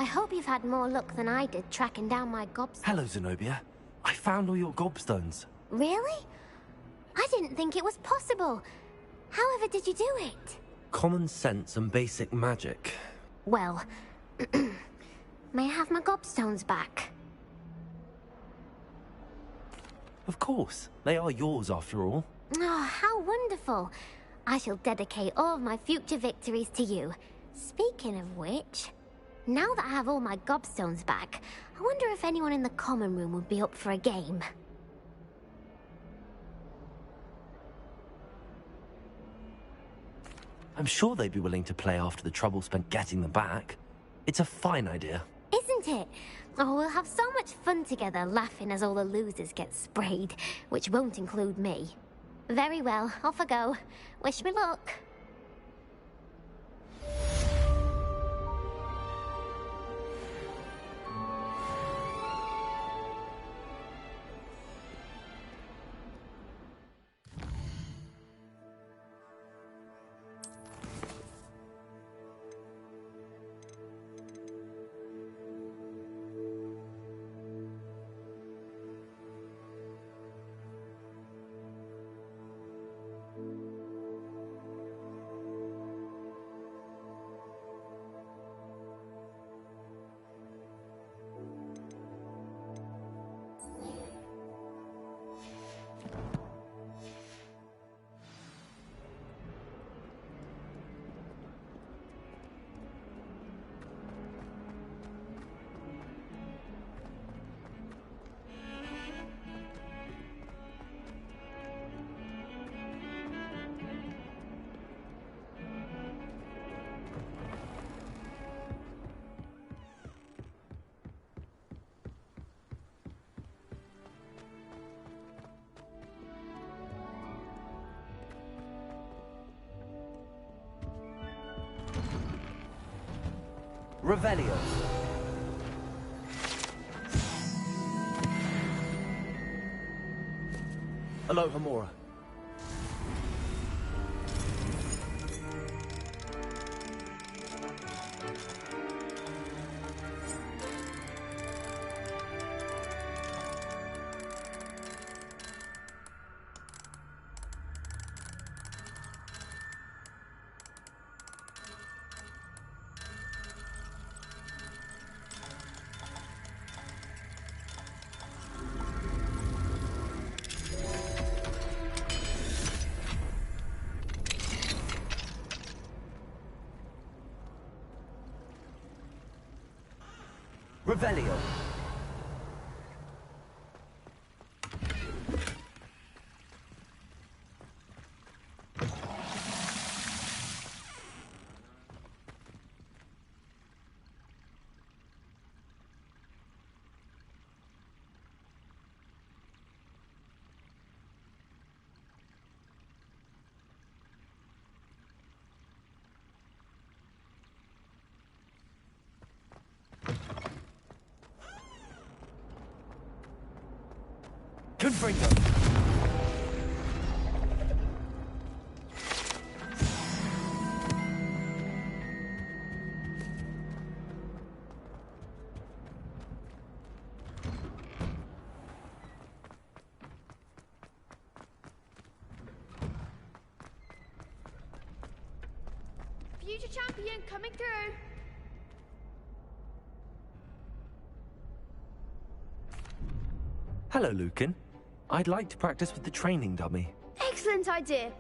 I hope you've had more luck than I did tracking down my gobstones. Hello, Zenobia. I found all your gobstones. Really? I didn't think it was possible. However did you do it? Common sense and basic magic. Well, may I have my gobstones back? Of course. They are yours after all. Oh, how wonderful. I shall dedicate all of my future victories to you. Speaking of which, now that I have all my gobstones back, I wonder if anyone in the common room would be up for a game. I'm sure they'd be willing to play after the trouble spent getting them back. It's a fine idea. Isn't it? Oh, we'll have so much fun together, laughing as all the losers get sprayed, which won't include me. Very well, off I go. Wish me luck. Revelio. Aloha Mora. Revelio. Confringo. Future champion coming through. Hello, Lucan. I'd like to practice with the training dummy. Excellent idea.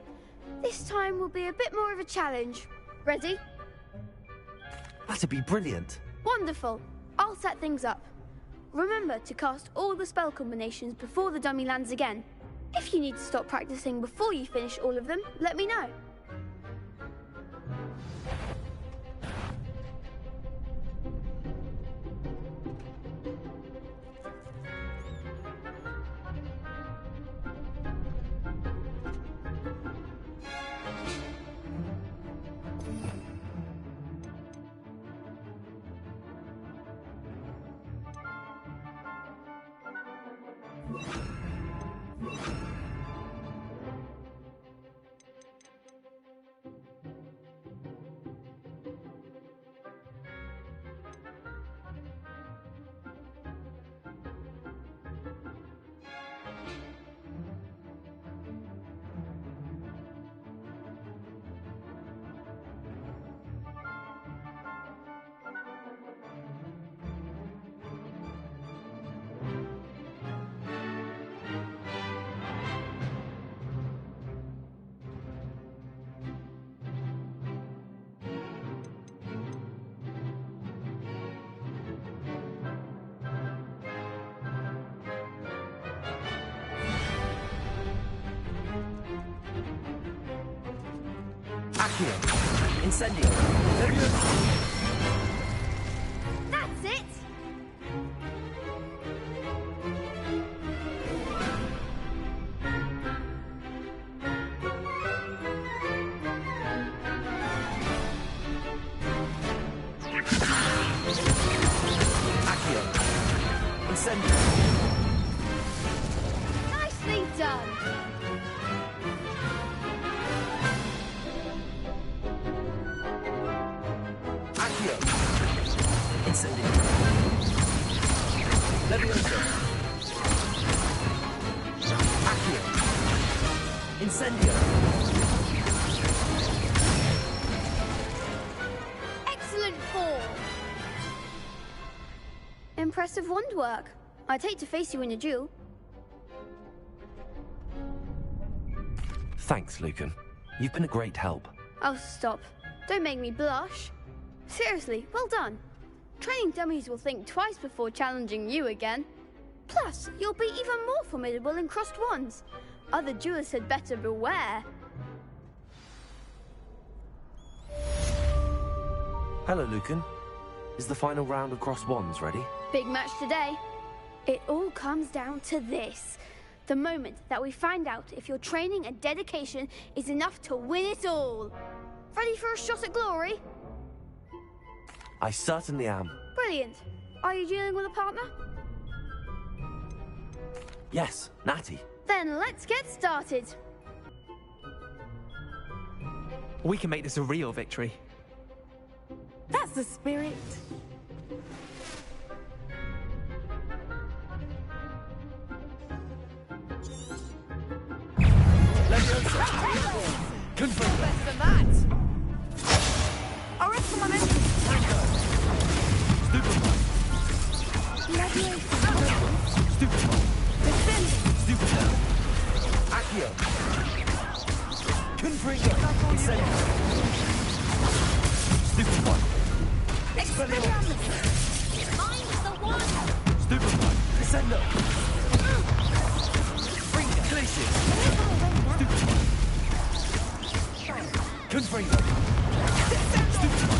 This time will be a bit more of a challenge. Ready? That'd be brilliant. Wonderful. I'll set things up. Remember to cast all the spell combinations before the dummy lands again. If you need to stop practicing before you finish all of them, let me know. Accio! Incendio! That's it! Accio! Incendio! Nicely done! Accio! Incendio! Levioso! Accio! Incendio! Excellent form! Impressive wand work. I'd hate to face you in a duel. Thanks, Lucan. You've been a great help. Oh, stop. Don't make me blush. Seriously, well done. Training dummies will think twice before challenging you again. Plus, you'll be even more formidable in crossed wands. Other duelists had better beware. Hello, Lucan. Is the final round of crossed wands ready? Big match today. It all comes down to this. The moment that we find out if your training and dedication is enough to win it all. Ready for a shot at glory? I certainly am. Brilliant. Are you dealing with a partner? Yes, Natty. Then let's get started. We can make this a real victory. That's the spirit. Leviosa! Confirm! Better than that. Arrest the momentum. Stupefy! Stupefy! Stupefy! Accio! Confringo! Incendio! Stupefy! Expelliarmus! Mine's the one! Stupefy! Descendo! Glacius! Stupefy! Confringo! Stupefy!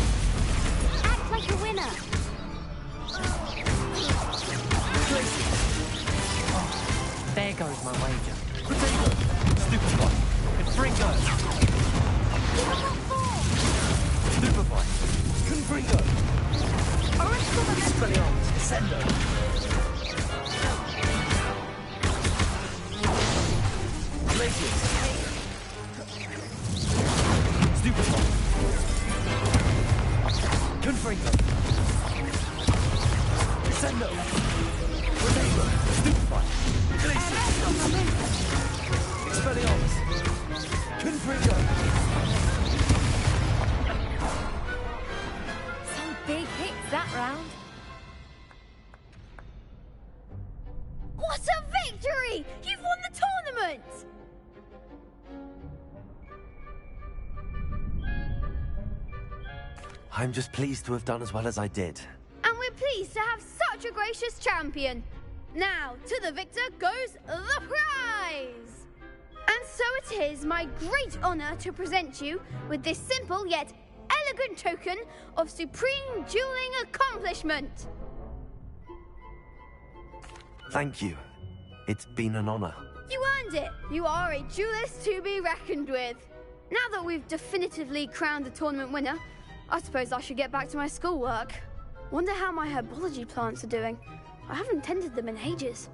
Act like a winner! Glacius! There goes my wager. Potato! Stupefy! Confringo! Stupefy! Confringo! Expelliarmus! Descendo! Glacius! Stupefy! Confringo! Descendo! Potato! Stupefy! Glacius! Expelliarmus! Confringo! Some big hits that round. victory! You've won the tournament! I'm just pleased to have done as well as I did. And we're pleased to have such a gracious champion. Now, to the victor goes the prize! And so it is my great honor to present you with this simple yet elegant token of supreme dueling accomplishment. Thank you. It's been an honor. You earned it. You are a duelist to be reckoned with. Now that we've definitively crowned the tournament winner, I suppose I should get back to my schoolwork. Wonder how my herbology plants are doing. I haven't tended them in ages.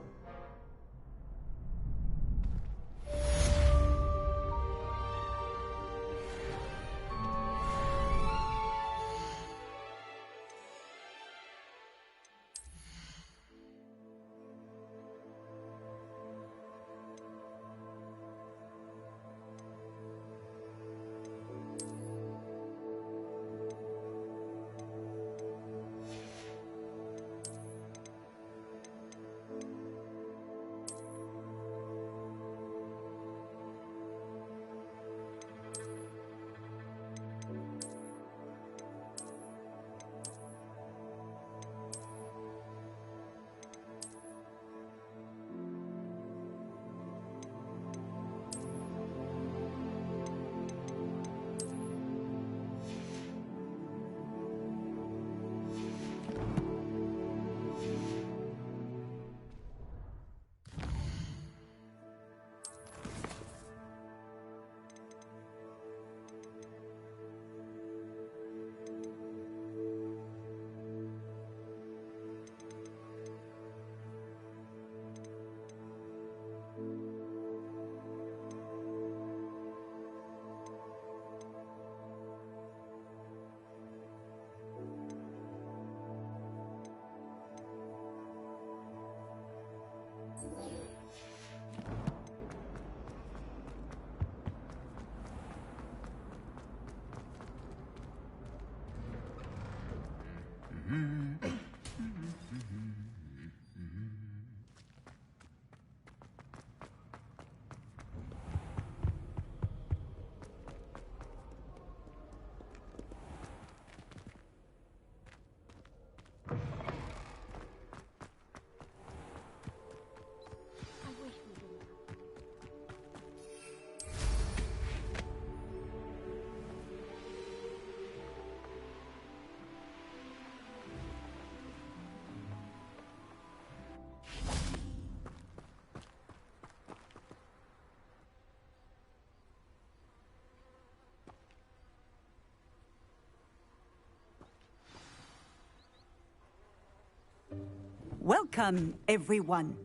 Welcome, everyone.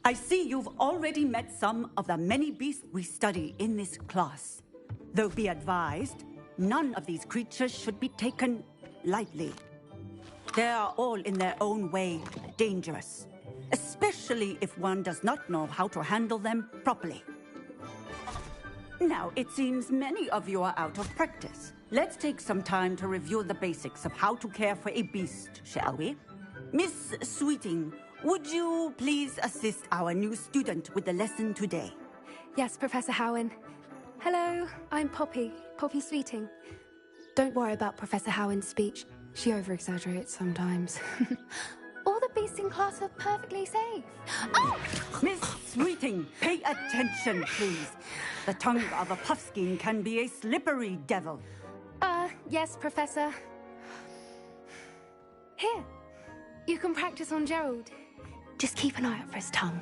I see you've already met some of the many beasts we study in this class. Though be advised, none of these creatures should be taken lightly. They are all in their own way dangerous, especially if one does not know how to handle them properly. Now, it seems many of you are out of practice. Let's take some time to review the basics of how to care for a beast, shall we? Miss Sweeting, would you please assist our new student with the lesson today? Yes, Professor Howen. Hello, I'm Poppy Sweeting. Don't worry about Professor Howen's speech. She over-exaggerates sometimes. All the beasts in class are perfectly safe. Oh! Miss Sweeting, pay attention, please. The tongue of a puffskein can be a slippery devil. Yes, Professor. Here, you can practice on Gerald. Just keep an eye out for his tongue.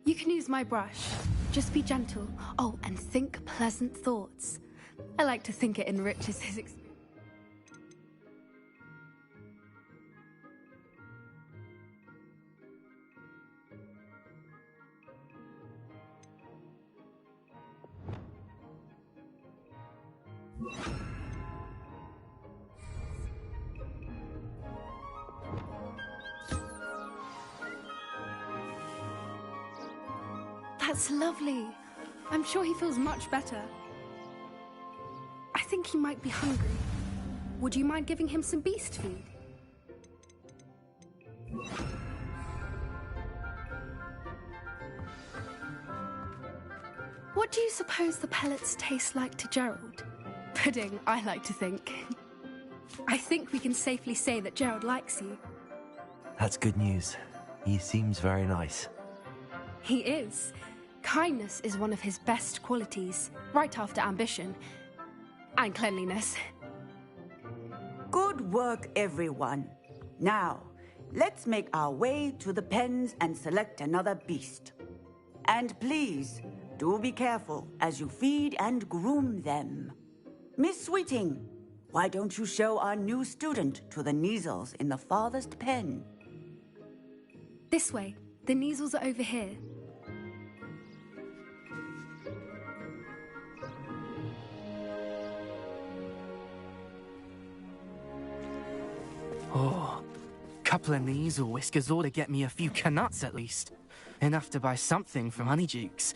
You can use my brush. Just be gentle. Oh, and think pleasant thoughts. I like to think it enriches his experience. That's lovely. I'm sure he feels much better. I think he might be hungry. Would you mind giving him some beast food? What do you suppose the pellets taste like to Gerald? Pudding, I like to think. I think we can safely say that Gerald likes you. That's good news. He seems very nice. He is. Kindness is one of his best qualities, right after ambition. And cleanliness. Good work, everyone. Now, let's make our way to the pens and select another beast. And please, do be careful as you feed and groom them. Miss Sweeting, why don't you show our new student to the Kneazles in the farthest pen? This way. The Kneazles are over here. Oh, couple of Kneazle whiskers ought to get me a few Canuts at least. Enough to buy something from Honeydukes.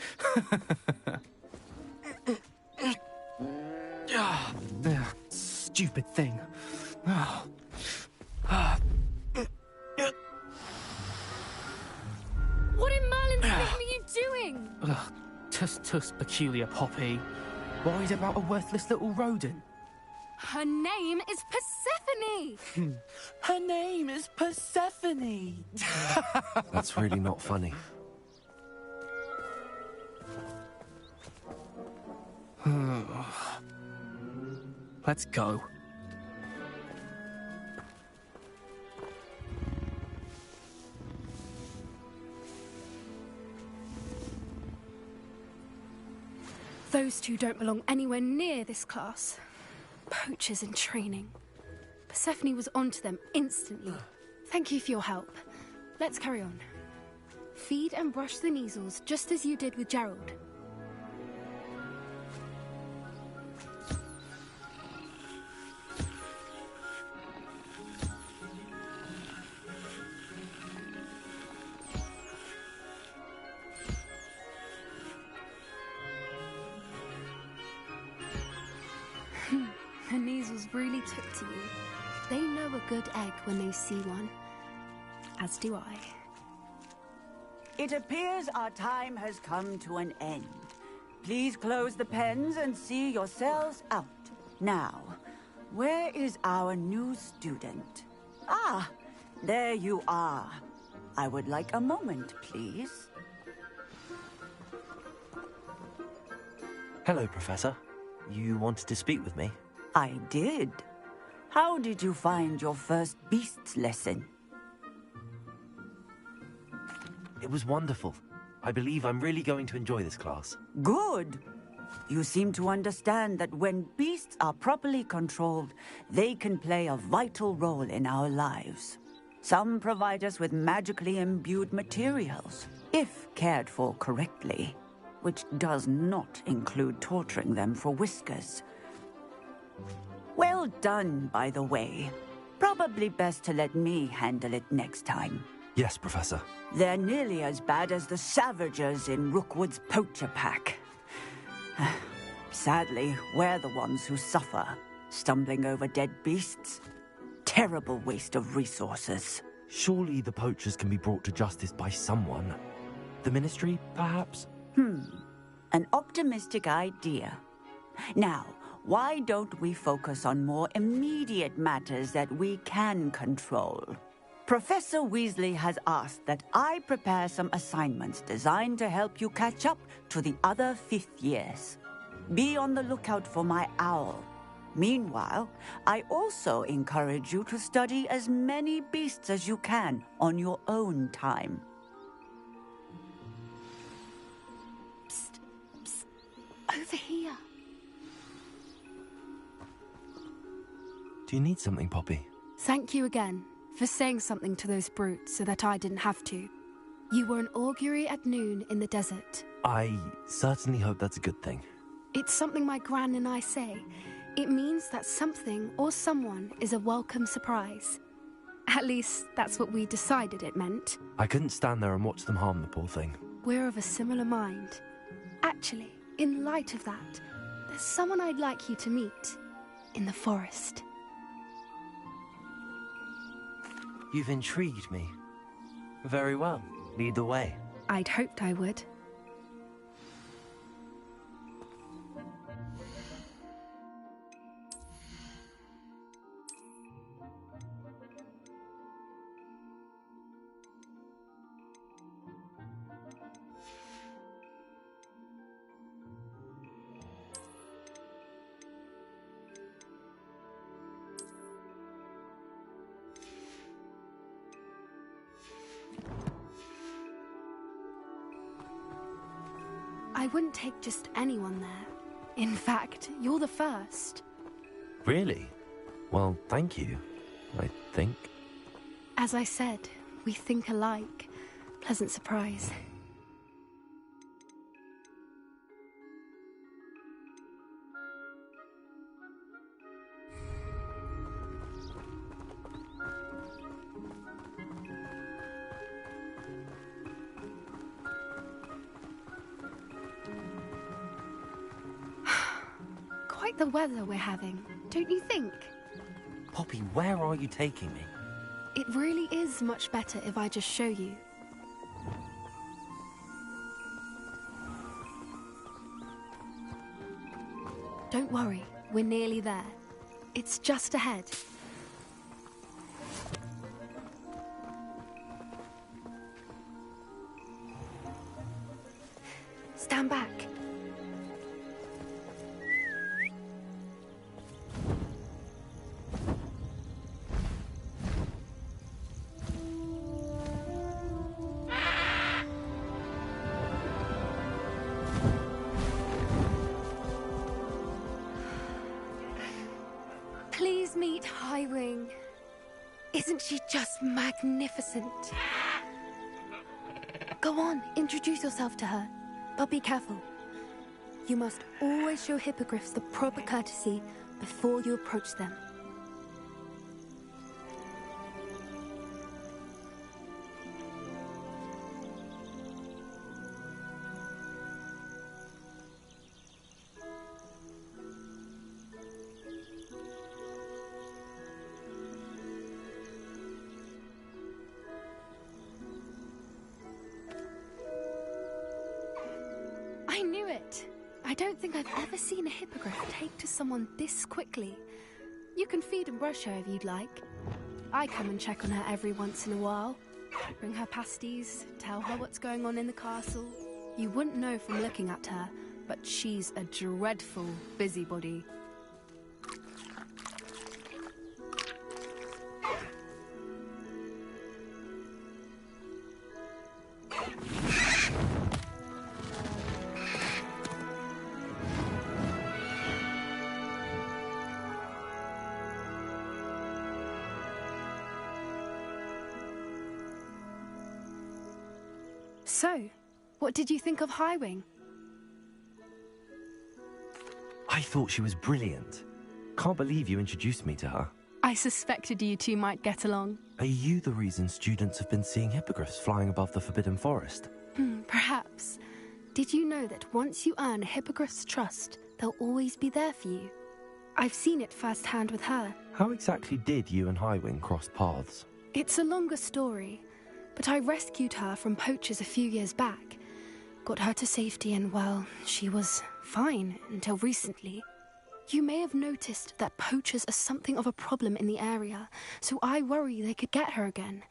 Stupid thing. What in Merlin's name are you doing? Tuss, peculiar Poppy. Worried about a worthless little rodent? Her name is Persephone! Her name is Persephone! That's really not funny. Let's go. Those two don't belong anywhere near this class. Poachers in training. Persephone was onto them instantly. Thank you for your help. Let's carry on. Feed and brush the Kneazles just as you did with Gerald. The Kneazles really took to you. They know a good egg when they see one. As do I. It appears our time has come to an end. Please close the pens and see yourselves out. Now, where is our new student? Ah, there you are. I would like a moment, please. Hello, Professor. You wanted to speak with me? I did. How did you find your first beasts lesson? It was wonderful. I believe I'm really going to enjoy this class. Good. You seem to understand that when beasts are properly controlled, they can play a vital role in our lives. Some provide us with magically imbued materials, if cared for correctly, which does not include torturing them for whiskers. Well done, by the way. Probably best to let me handle it next time. Yes, Professor. They're nearly as bad as the Savagers in Rookwood's poacher pack. Sadly, we're the ones who suffer, stumbling over dead beasts. Terrible waste of resources. Surely the poachers can be brought to justice by someone. The Ministry, perhaps? An optimistic idea. Now, why don't we focus on more immediate matters that we can control? Professor Weasley has asked that I prepare some assignments designed to help you catch up to the other fifth years. Be on the lookout for my owl. Meanwhile, I also encourage you to study as many beasts as you can on your own time. Psst, psst. Over here. Do you need something, Poppy? Thank you again for saying something to those brutes so that I didn't have to. You were an augury at noon in the desert. I certainly hope that's a good thing. It's something my gran and I say. It means that something or someone is a welcome surprise. At least, that's what we decided it meant. I couldn't stand there and watch them harm the poor thing. We're of a similar mind. Actually, in light of that, there's someone I'd like you to meet. In the forest. You've intrigued me. Very well. Lead the way. I'd hoped I would. I wouldn't take just anyone there. In fact, you're the first. Really? Well, thank you, I think. As I said, we think alike. Pleasant surprise. Quite the weather we're having, don't you think? Poppy, where are you taking me? It really is much better if I just show you. Don't worry, we're nearly there. It's just ahead. Stand back. Please meet Highwing. Isn't she just magnificent? Go on, introduce yourself to her. But be careful. You must always show hippogriffs the proper courtesy before you approach them. I knew it! I don't think I've ever seen a hippogriff take to someone this quickly. You can feed and brush her if you'd like. I come and check on her every once in a while. Bring her pasties, tell her what's going on in the castle. You wouldn't know from looking at her, but she's a dreadful busybody. So, what did you think of Highwing? I thought she was brilliant. Can't believe you introduced me to her. I suspected you two might get along. Are you the reason students have been seeing hippogriffs flying above the Forbidden Forest? Perhaps. Did you know that once you earn a hippogriff's trust, they'll always be there for you? I've seen it firsthand with her. How exactly did you and Highwing cross paths? It's a longer story, but I rescued her from poachers a few years back. Got her to safety and, well, she was fine until recently. You may have noticed that poachers are something of a problem in the area, so I worry they could get her again.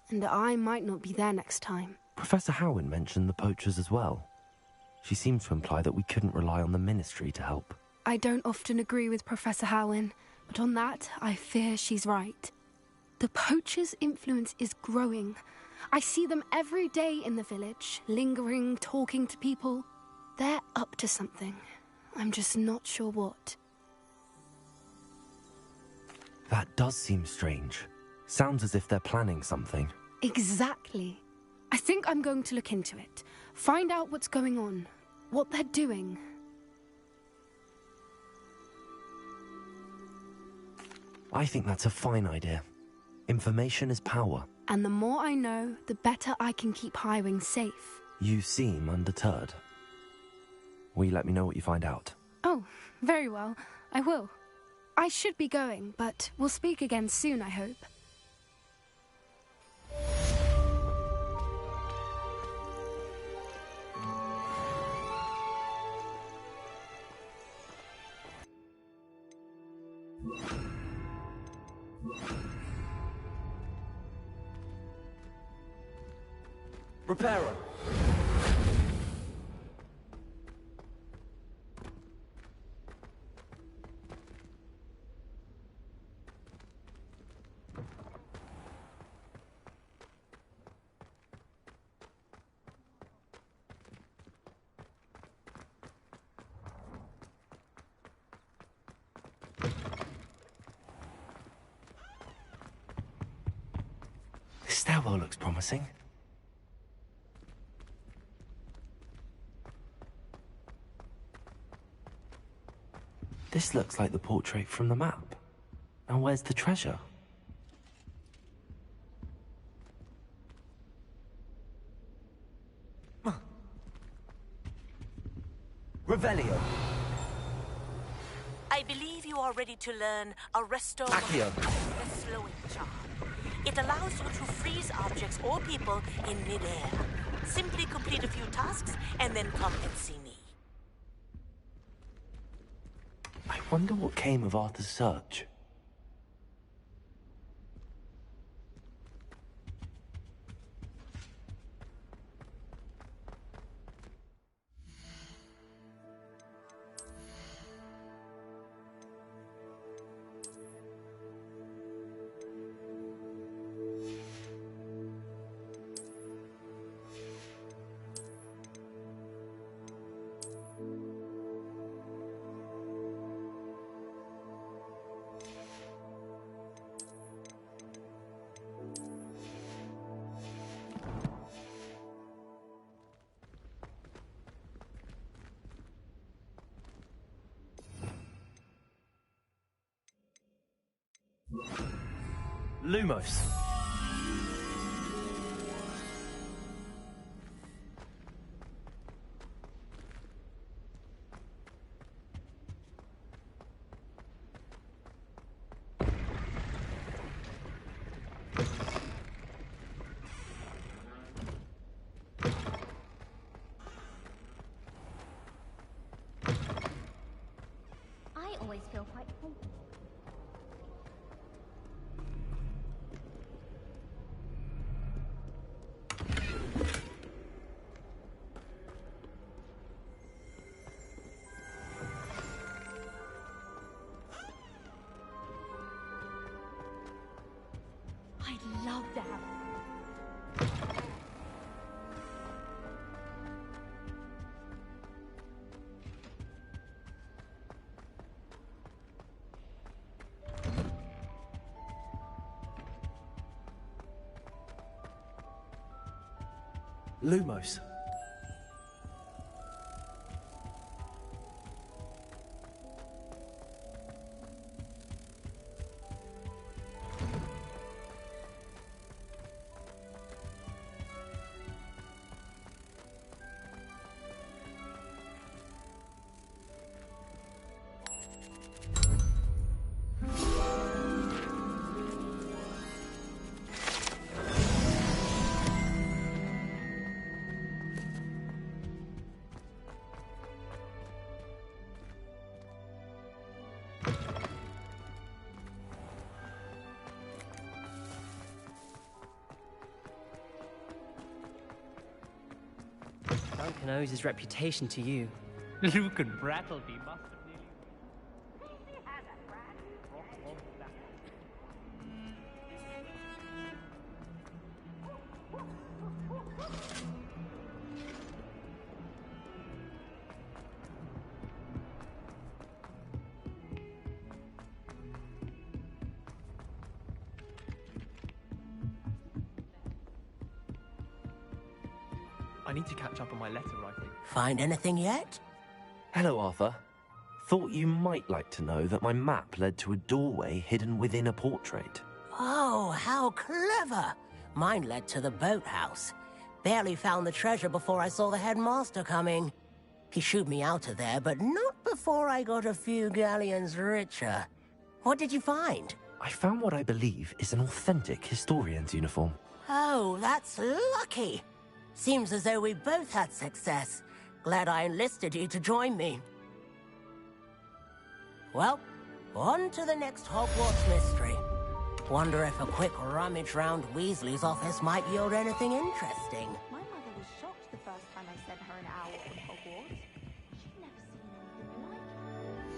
And I might not be there next time. Professor Howin mentioned the poachers as well. She seemed to imply that we couldn't rely on the Ministry to help. I don't often agree with Professor Howin, but on that, I fear she's right. The poachers' influence is growing. I see them every day in the village, lingering, talking to people. They're up to something. I'm just not sure what. That does seem strange. Sounds as if they're planning something. Exactly. I think I'm going to look into it. Find out what's going on, what they're doing. I think that's a fine idea. Information is power. And the more I know, the better I can keep Highwing safe. You seem undeterred. Will you let me know what you find out? Oh, very well. I will. I should be going, but we'll speak again soon, I hope. Repairer! stairwell looks promising. This looks like the portrait from the map. Now where's the treasure? Revelio. I believe you are ready to learn Arresto Accio. the slowing charm. It allows you to freeze objects or people in midair. Simply complete a few tasks and then come and see me. I wonder what came of Arthur's search. Lumos. I always feel quite comfortable. I'd love to have Lumos. Duncan owes his reputation to you. Luke and Brattleby must have nearly... I need to catch up on my letter writing. Find anything yet? Hello, Arthur. Thought you might like to know that my map led to a doorway hidden within a portrait. Oh, how clever! Mine led to the boathouse. Barely found the treasure before I saw the headmaster coming. He shooed me out of there, but not before I got a few galleons richer. What did you find? I found what I believe is an authentic historian's uniform. Oh, that's lucky. Seems as though we both had success. Glad I enlisted you to join me. Well, on to the next Hogwarts mystery. Wonder if a quick rummage round Weasley's office might yield anything interesting. My mother was shocked the first time I sent her an owl from Hogwarts. She'd never seen anything like it.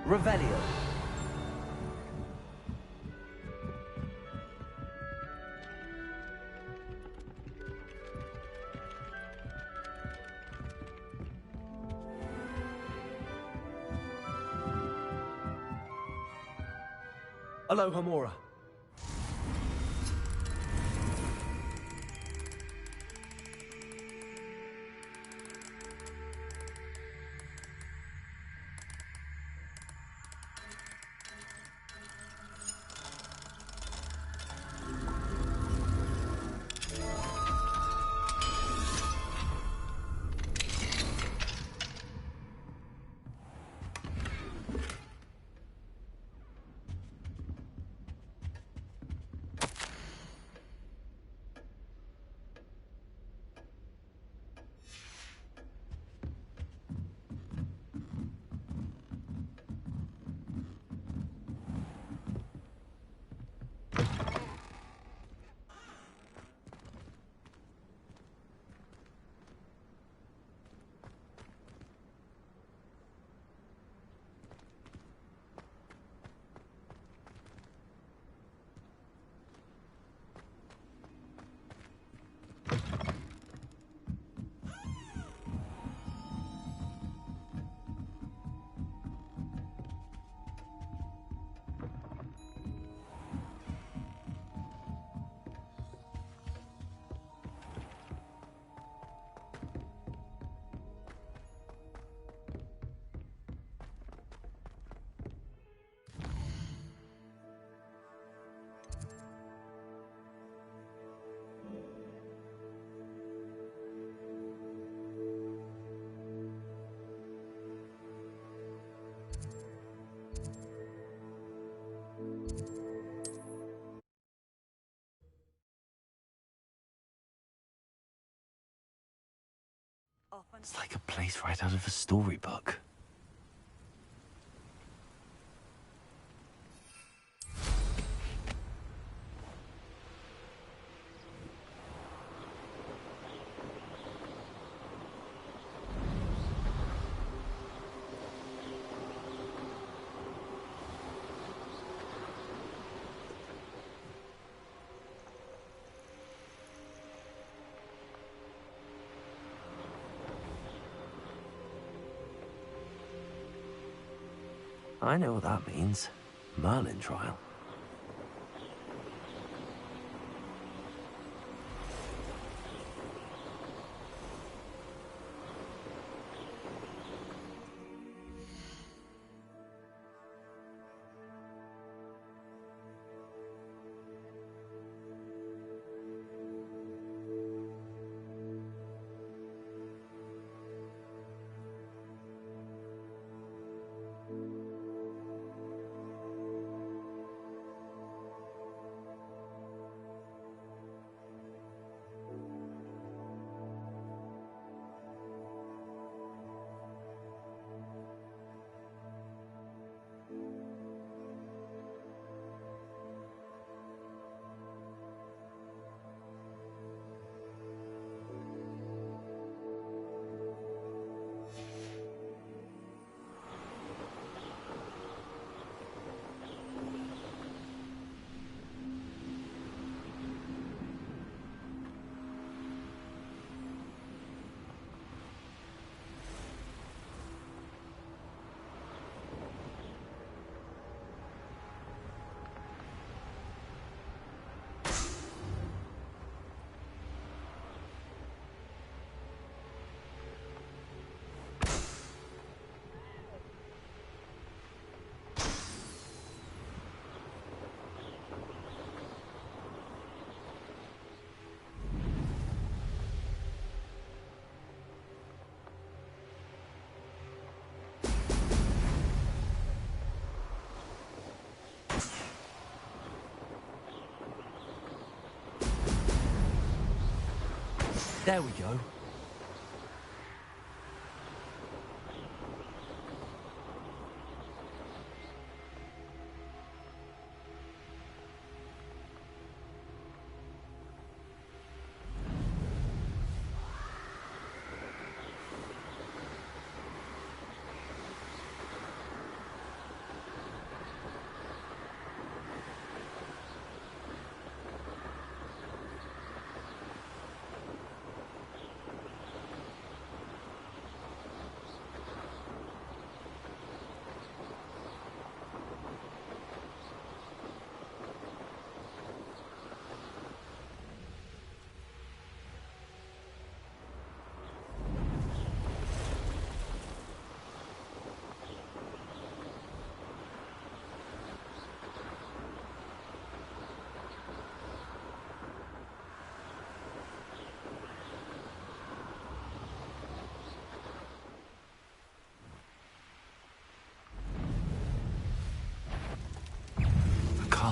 Revelio. Aloha Mora. It's like a place right out of a storybook. I know what that means. Merlin trial. There we go.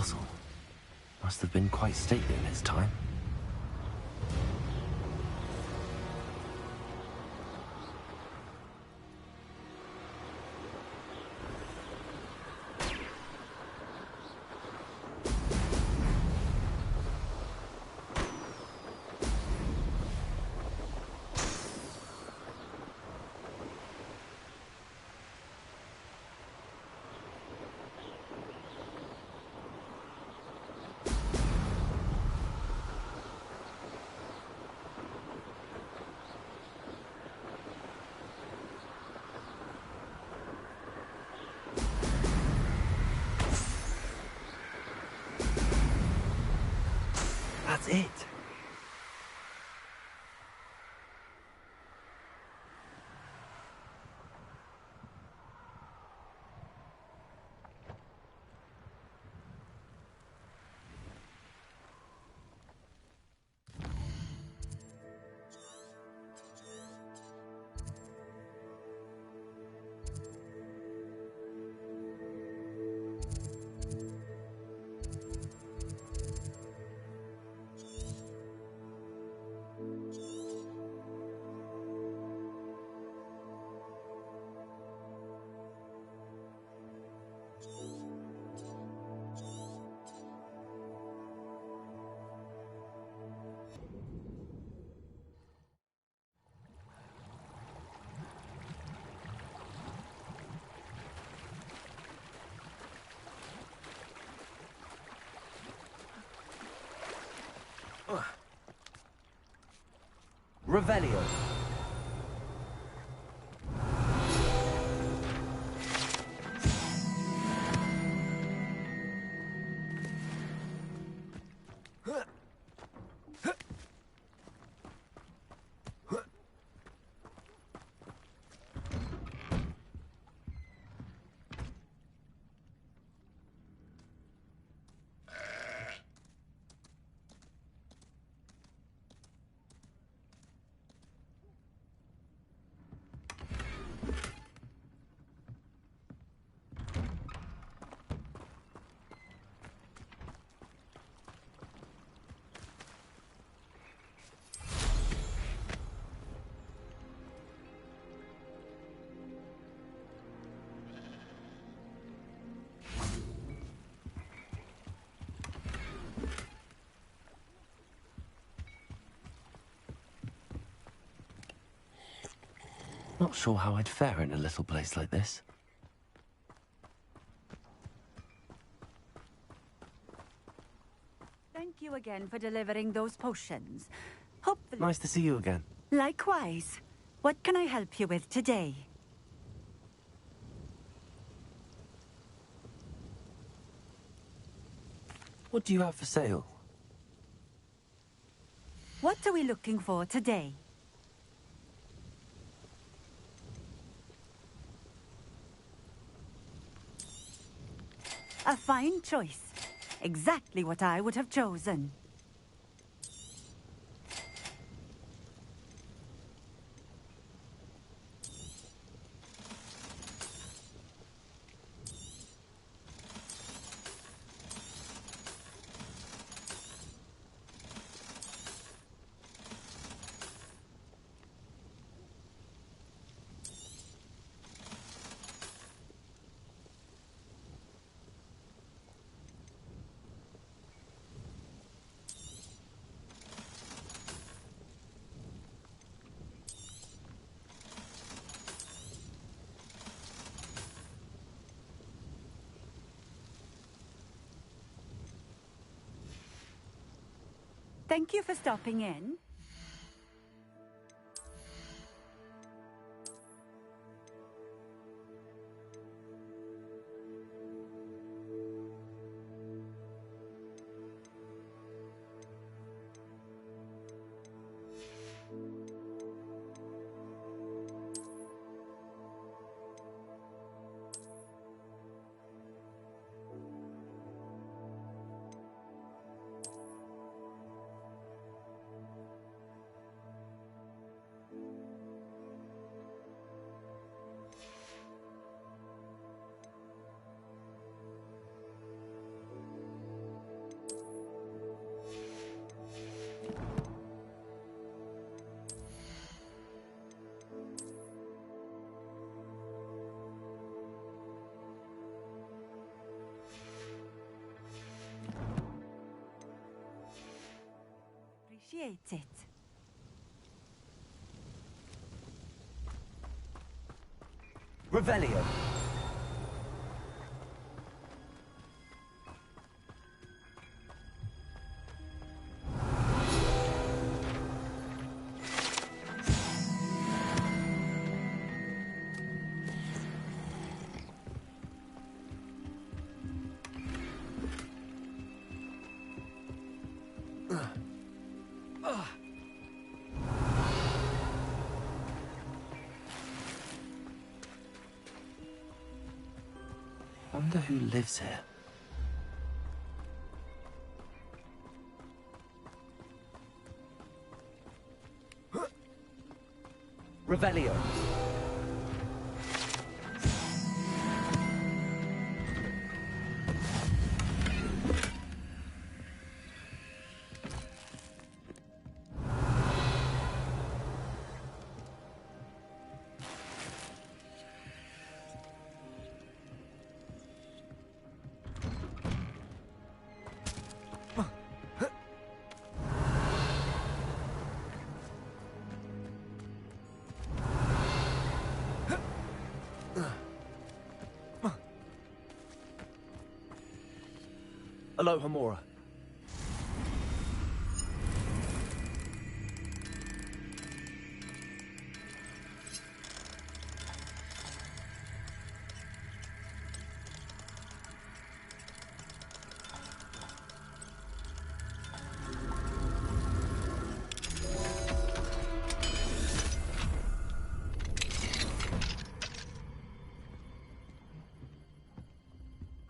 castle. Must have been quite stately in its time. That's it. Revelio. Not sure how I'd fare in a little place like this. Thank you again for delivering those potions. Hopefully... Nice to see you again. Likewise. What can I help you with today? What do you have for sale? What are we looking for today? A fine choice. Exactly what I would have chosen. Thank you for stopping in. appreciate it. Revelio. Wonder who lives here. Revelio. Aloha Mora.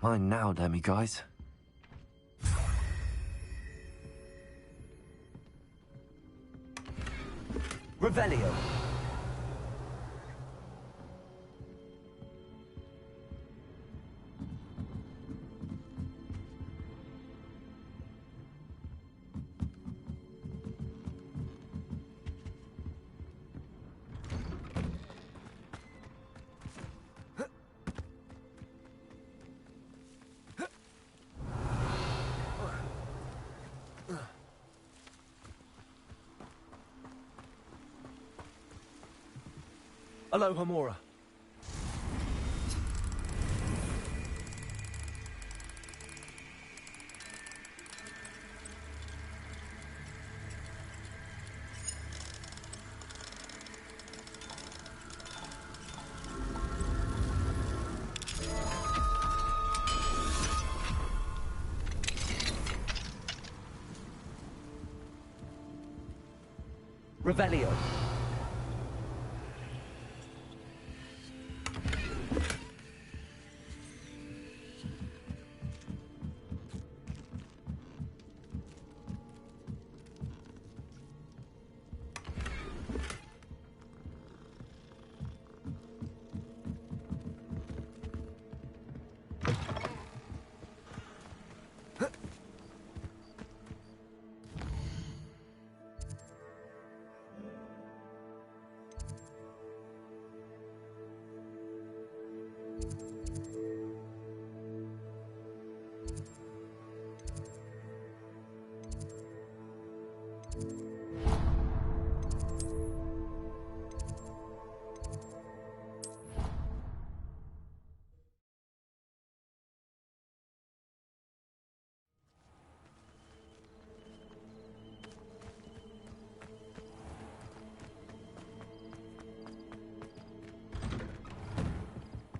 Mine now, demi-guys. Revelio. Aloha Mora. Revelio.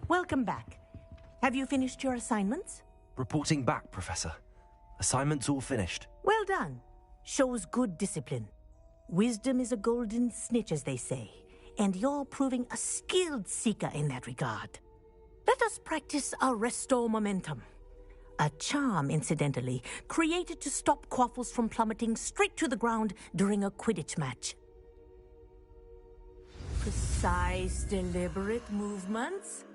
Welcome back. Have you finished your assignments? Reporting back, Professor. Assignment's all finished. Well done. Shows good discipline. Wisdom is a golden snitch, as they say, and you're proving a skilled seeker in that regard. Let us practice our Restore Momentum. A charm, incidentally, created to stop quaffles from plummeting straight to the ground during a Quidditch match. Precise, deliberate movements.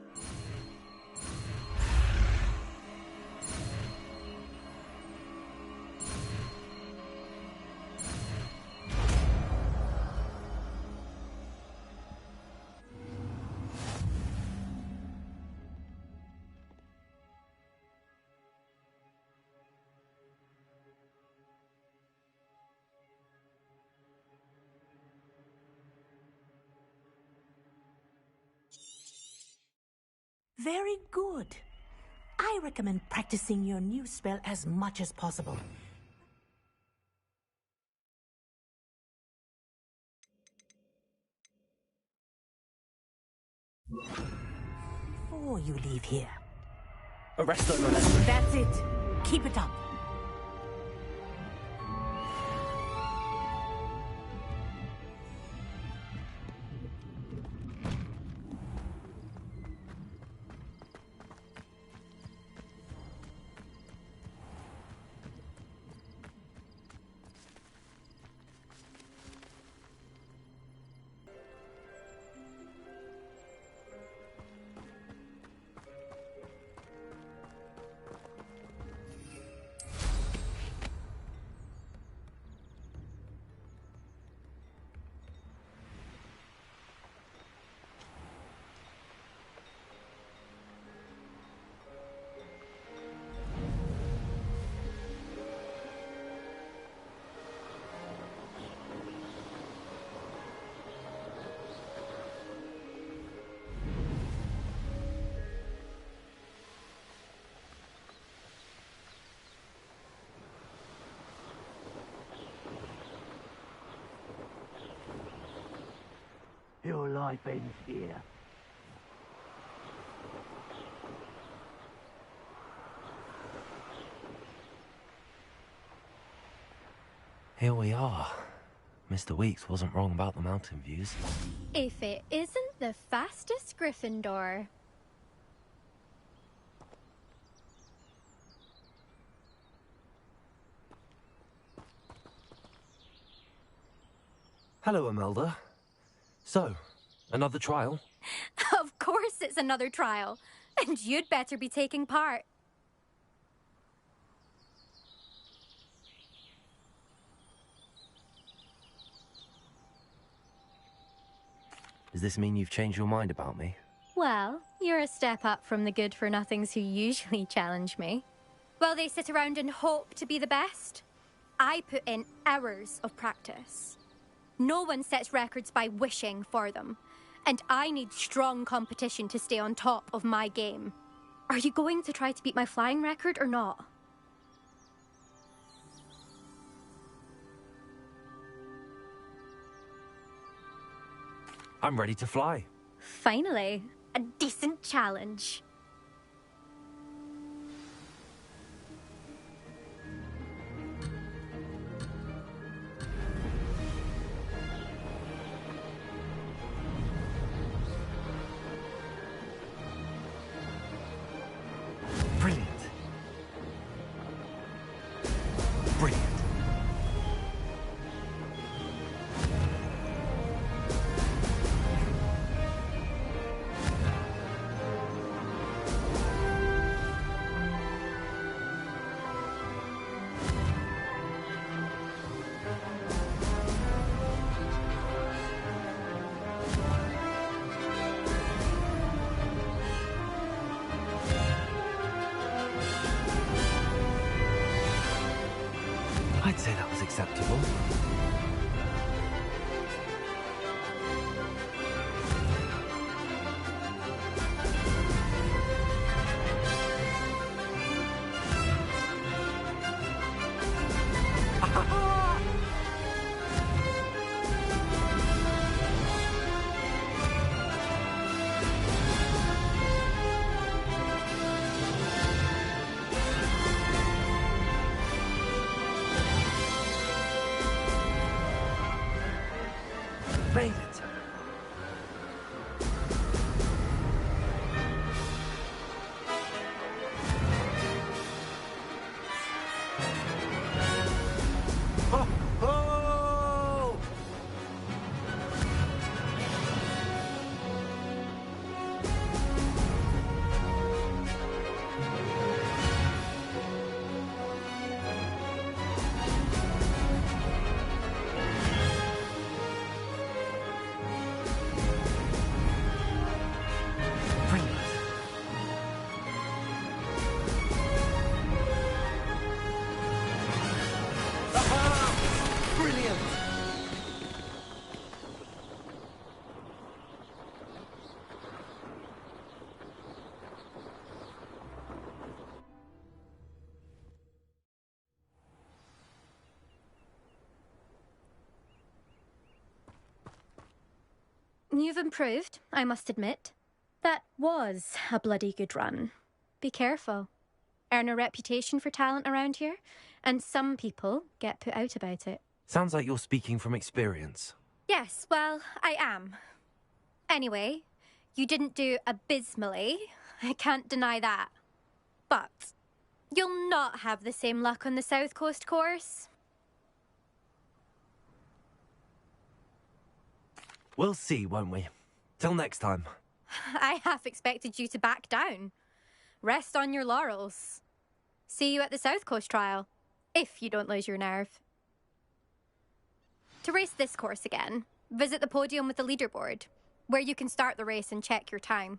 Very good. I recommend practicing your new spell as much as possible. Before you leave here. Arresto non That's it. Keep it up. Your life ends here. Here we are. Mr. Weeks wasn't wrong about the mountain views. If it isn't the fastest Gryffindor. Hello, Imelda. So, another trial? Of course it's another trial. And you'd better be taking part. Does this mean you've changed your mind about me? Well, you're a step up from the good-for-nothings who usually challenge me. While they sit around and hope to be the best, I put in hours of practice. No one sets records by wishing for them, and I need strong competition to stay on top of my game. Are you going to try to beat my flying record or not? I'm ready to fly. Finally, a decent challenge. Brilliant. Brilliant. I'd say that was acceptable. You've improved, I must admit. That was a bloody good run. Be careful. Earn a reputation for talent around here, and some people get put out about it. Sounds like you're speaking from experience. Yes, well, I am. Anyway, you didn't do abysmally. I can't deny that. But you'll not have the same luck on the South Coast course. We'll see, won't we? Till next time. I half expected you to back down. Rest on your laurels. See you at the South Coast trial, if you don't lose your nerve. To race this course again, visit the podium with the leaderboard, where you can start the race and check your time.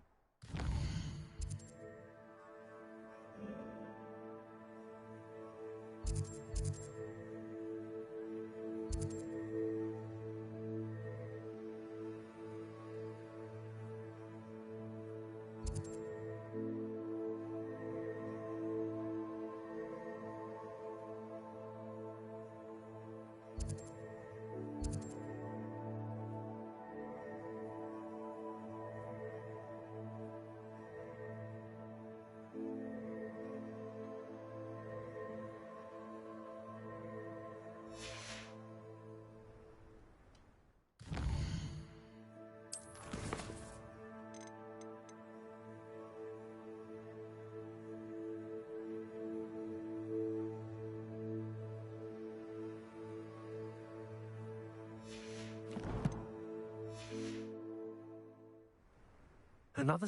Another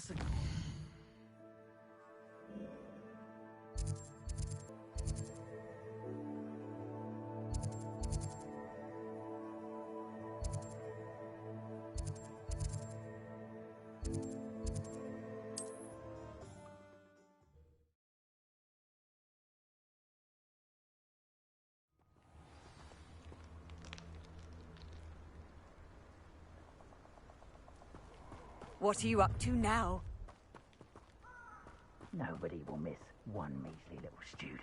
What are you up to now? Nobody will miss one measly little student.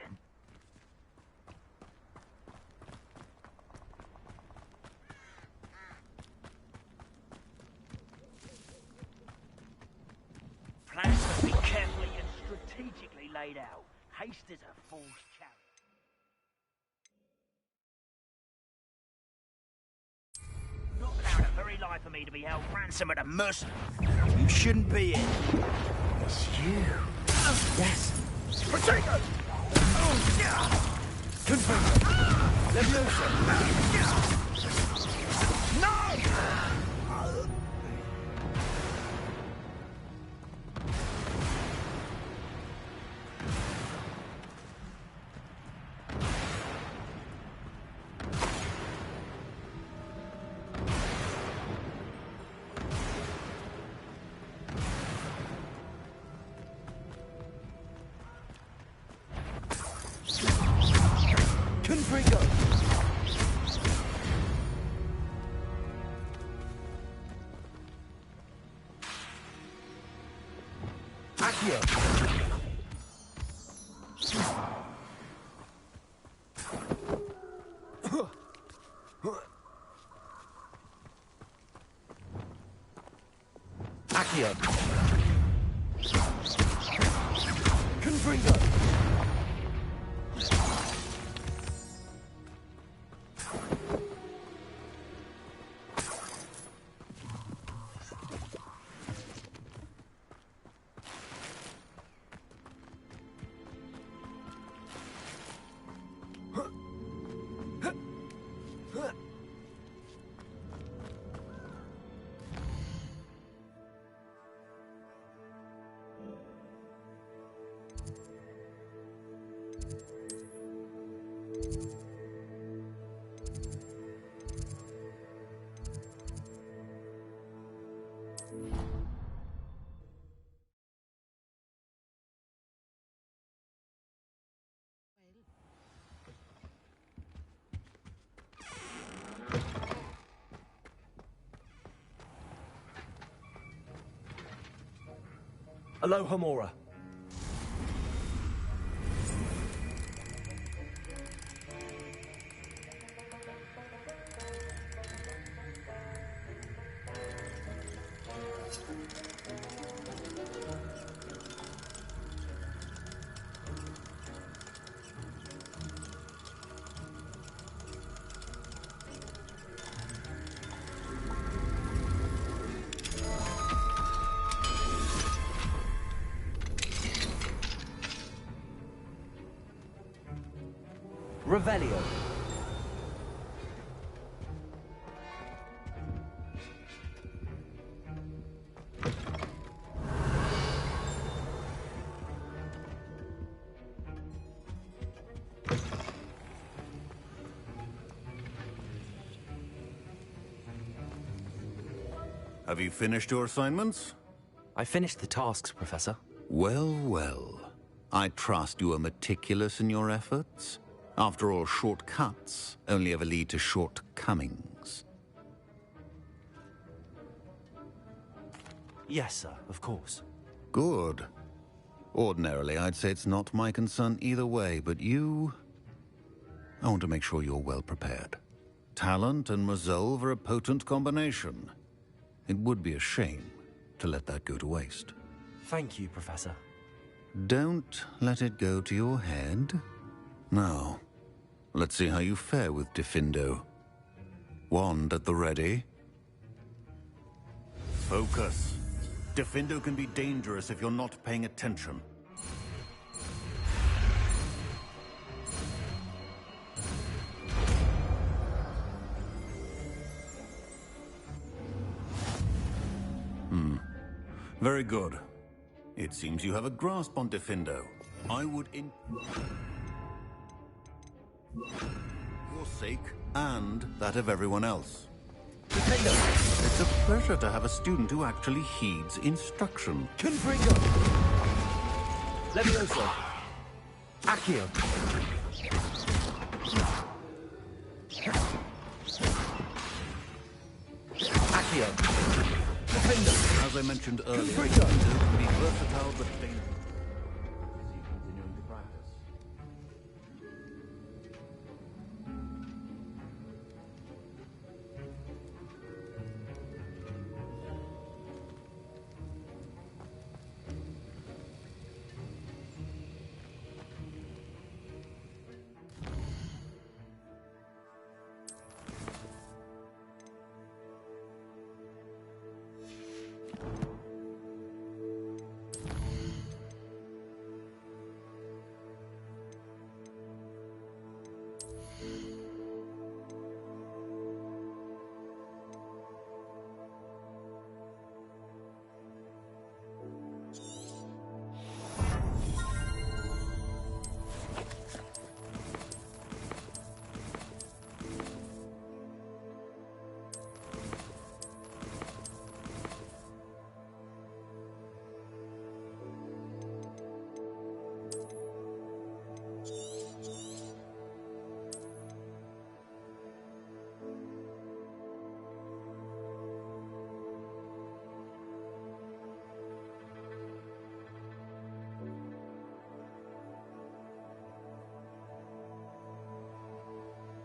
Plans must be carefully and strategically laid out. Haste is a fool's chariot. Not allowed a very life for me to be held ransom at a mercy. You shouldn't be here. It's you. Yes. Potato! Confirm. Leviosa. No! Accio. Confringo. Aloha Mora. Revelio. Have you finished your assignments? I finished the tasks, Professor. Well, well. I trust you are meticulous in your efforts. After all, shortcuts only ever lead to shortcomings. Yes, sir, of course. Good. Ordinarily, I'd say it's not my concern either way, but you... I want to make sure you're well prepared. Talent and resolve are a potent combination. It would be a shame to let that go to waste. Thank you, Professor. Don't let it go to your head. Now, let's see how you fare with Diffindo. Wand at the ready. Focus. Diffindo can be dangerous if you're not paying attention. Very good. It seems you have a grasp on Diffindo. I would your sake and that of everyone else. Diffindo! It's a pleasure to have a student who actually heeds instruction. Confringo! Levioso! Accio! Accio! As I mentioned earlier, Diffindo can be versatile but dangerous.